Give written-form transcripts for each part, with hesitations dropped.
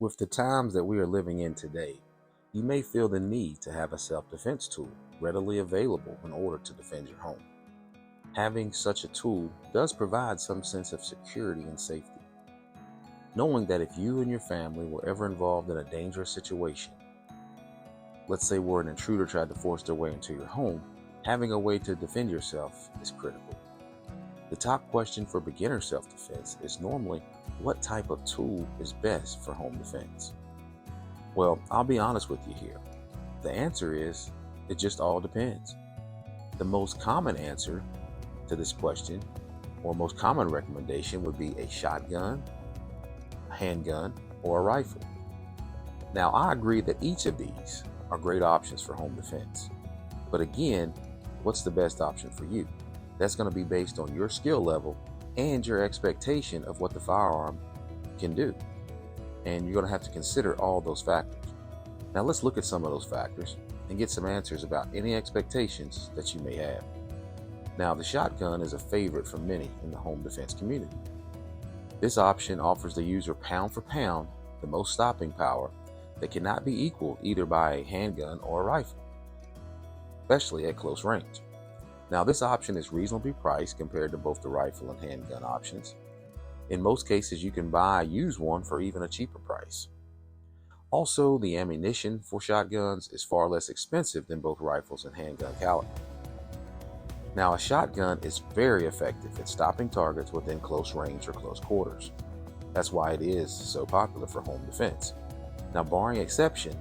With the times that we are living in today, you may feel the need to have a self-defense tool readily available in order to defend your home. Having such a tool does provide some sense of security and safety. Knowing that if you and your family were ever involved in a dangerous situation, let's say where an intruder tried to force their way into your home, having a way to defend yourself is critical. The top question for beginner self-defense is normally, what type of tool is best for home defense? Well, I'll be honest with you here. The answer is, it just all depends. The most common answer to this question, or most common recommendation, would be a shotgun, a handgun, or a rifle. Now, I agree that each of these are great options for home defense. But again, what's the best option for you? That's going to be based on your skill level and your expectation of what the firearm can do. And you're going to have to consider all those factors. Now let's look at some of those factors and get some answers about any expectations that you may have. Now, the shotgun is a favorite for many in the home defense community. This option offers the user pound for pound the most stopping power that cannot be equaled either by a handgun or a rifle, especially at close range. Now, this option is reasonably priced compared to both the rifle and handgun options. In most cases, you can buy a used one for even a cheaper price. Also, the ammunition for shotguns is far less expensive than both rifles and handgun caliber. Now, a shotgun is very effective at stopping targets within close range or close quarters. That's why it is so popular for home defense. Now, barring exception,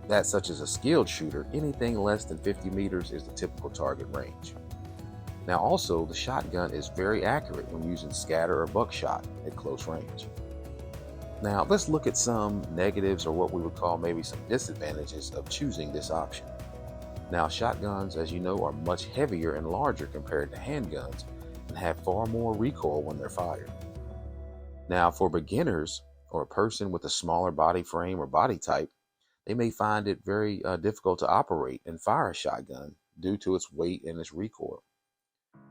that such as a skilled shooter, anything less than 50 meters is the typical target range. Now also, the shotgun is very accurate when using scatter or buckshot at close range. Now let's look at some negatives, or what we would call maybe some disadvantages of choosing this option. Now, shotguns, as you know, are much heavier and larger compared to handguns and have far more recoil when they're fired. Now, for beginners or a person with a smaller body frame or body type, they may find it very difficult to operate and fire a shotgun due to its weight and its recoil.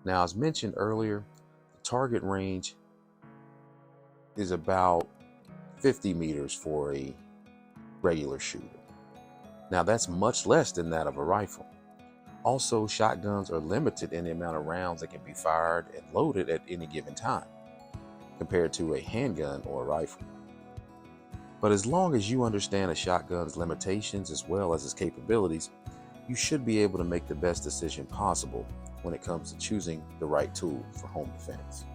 Now, as mentioned earlier, the target range is about 50 meters for a regular shooter. Now, that's much less than that of a rifle. Also, shotguns are limited in the amount of rounds that can be fired and loaded at any given time, compared to a handgun or a rifle. But as long as you understand a shotgun's limitations as well as its capabilities, you should be able to make the best decision possible when it comes to choosing the right tool for home defense.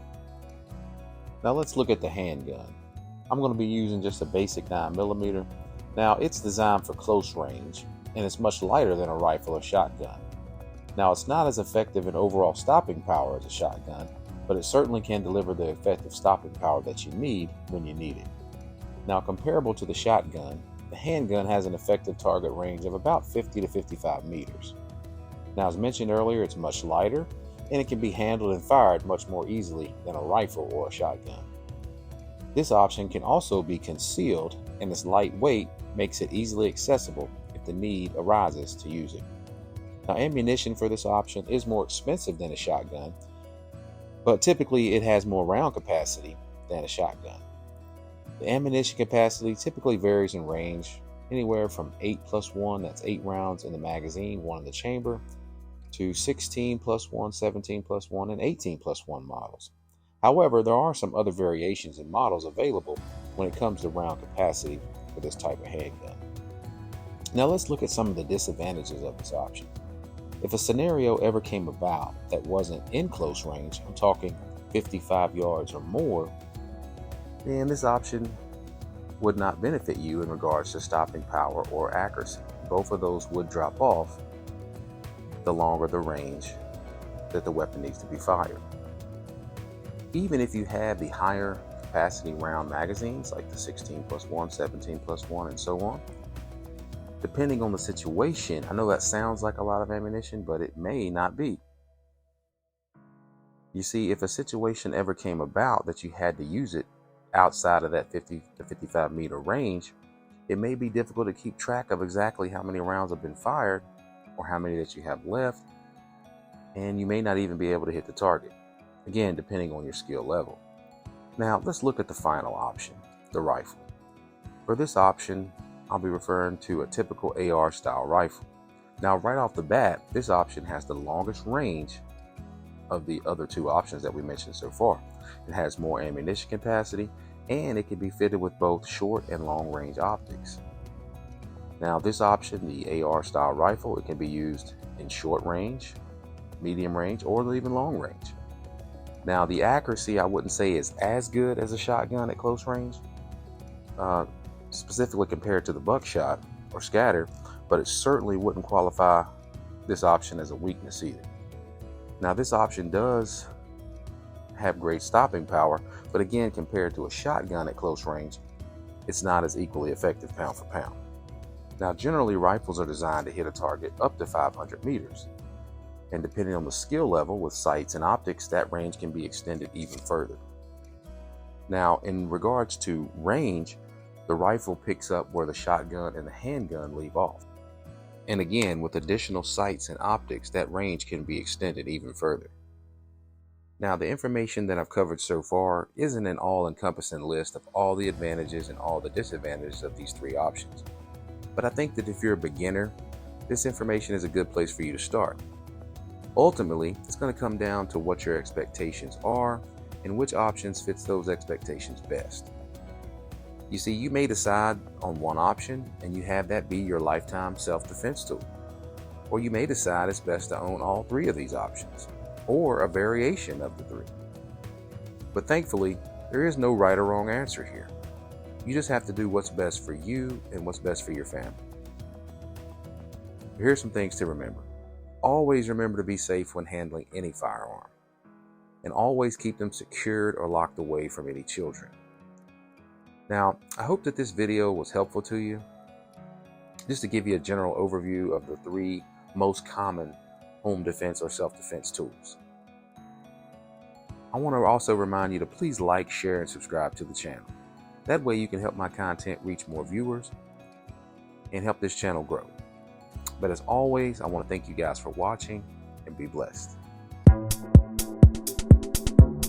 Now let's look at the handgun. I'm going to be using just a basic 9mm. Now, it's designed for close range and it's much lighter than a rifle or shotgun. Now, it's not as effective in overall stopping power as a shotgun, but it certainly can deliver the effective stopping power that you need when you need it. Now, comparable to the shotgun, the handgun has an effective target range of about 50 to 55 meters. Now, as mentioned earlier, it's much lighter and it can be handled and fired much more easily than a rifle or a shotgun. This option can also be concealed, and its lightweight makes it easily accessible if the need arises to use it. Now, ammunition for this option is more expensive than a shotgun, but typically it has more round capacity than a shotgun. The ammunition capacity typically varies in range, anywhere from 8+1, that's 8 rounds in the magazine, 1 in the chamber, to 16+1, 17+1, and 18+1 models. However, there are some other variations in models available when it comes to round capacity for this type of handgun. Now let's look at some of the disadvantages of this option. If a scenario ever came about that wasn't in close range, I'm talking 55 yards or more, then this option would not benefit you in regards to stopping power or accuracy. Both of those would drop off the longer the range that the weapon needs to be fired. Even if you have the higher capacity round magazines like the 16+1, 17+1, and so on, depending on the situation, I know that sounds like a lot of ammunition, but it may not be. You see, if a situation ever came about that you had to use it outside of that 50 to 55 meter range, it may be difficult to keep track of exactly how many rounds have been fired or how many that you have left, and you may not even be able to hit the target, again, depending on your skill level. Now, let's look at the final option, the rifle. For this option, I'll be referring to a typical AR style rifle. Now, right off the bat, this option has the longest range of the other two options that we mentioned so far. It has more ammunition capacity, and it can be fitted with both short and long range optics. Now, this option, the AR style rifle, it can be used in short range, medium range, or even long range. Now, the accuracy I wouldn't say is as good as a shotgun at close range, specifically compared to the buckshot or scatter, but it certainly wouldn't qualify this option as a weakness either. Now, this option does have great stopping power, but again, compared to a shotgun at close range, it's not as equally effective pound for pound. Now, generally, rifles are designed to hit a target up to 500 meters. And depending on the skill level with sights and optics, that range can be extended even further. Now, in regards to range, the rifle picks up where the shotgun and the handgun leave off. And again, with additional sights and optics, that range can be extended even further. Now, the information that I've covered so far isn't an all-encompassing list of all the advantages and all the disadvantages of these three options. But I think that if you're a beginner, this information is a good place for you to start. Ultimately, it's going to come down to what your expectations are and which options fits those expectations best. You see, you may decide on one option and you have that be your lifetime self-defense tool. Or you may decide it's best to own all three of these options, or a variation of the three. But thankfully, there is no right or wrong answer here. You just have to do what's best for you and what's best for your family. Here's some things to remember. Always remember to be safe when handling any firearm, and always keep them secured or locked away from any children. Now, I hope that this video was helpful to you, just to give you a general overview of the three most common home defense or self-defense tools. I want to also remind you to please like, share, and subscribe to the channel. That way you can help my content reach more viewers and help this channel grow. But as always, I want to thank you guys for watching, and be blessed.